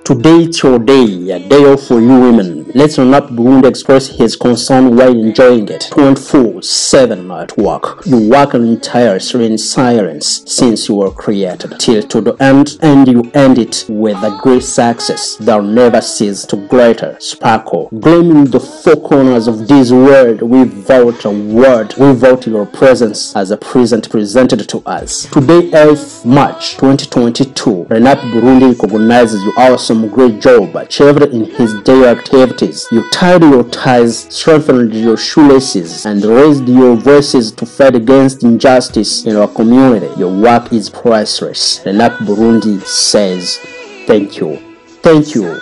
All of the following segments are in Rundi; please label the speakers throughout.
Speaker 1: Today it's your day, a day off for you women. Let's RENAP Burundi express his concern while enjoying it 24/7 at work. You work tirelessly in silence since you were created till to the end, and you end it with a great success that never ceases to glitter, sparkle, gleaming the four corners of this world without a word, without your presence as a present presented to us. Today, 8th March 2022, RENAP Burundi recognizes your awesome great job achieved in his daily activities. You tied your ties, strengthened your shoelaces, and raised your voices to fight against injustice in our community. Your work is priceless. RENAP Burundi says thank you. Thank you.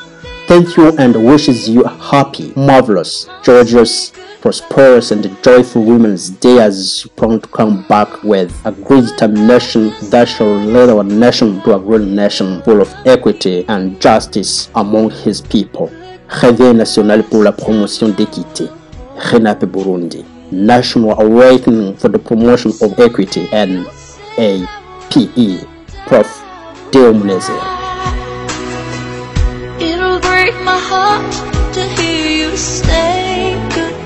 Speaker 1: Thank you, and wishes you a happy, marvelous, gorgeous, prosperous and joyful Women's Day as you plan to come back with a great determination that shall lead our nation to a great nation full of equity and justice among his people. Réveil national pour la promotion d'équité. RENAP Burundi. National Awakening for the Promotion of Equity, NAPE. Prof. Deo Munezero.
Speaker 2: It'll break my heart to hear you say goodbye.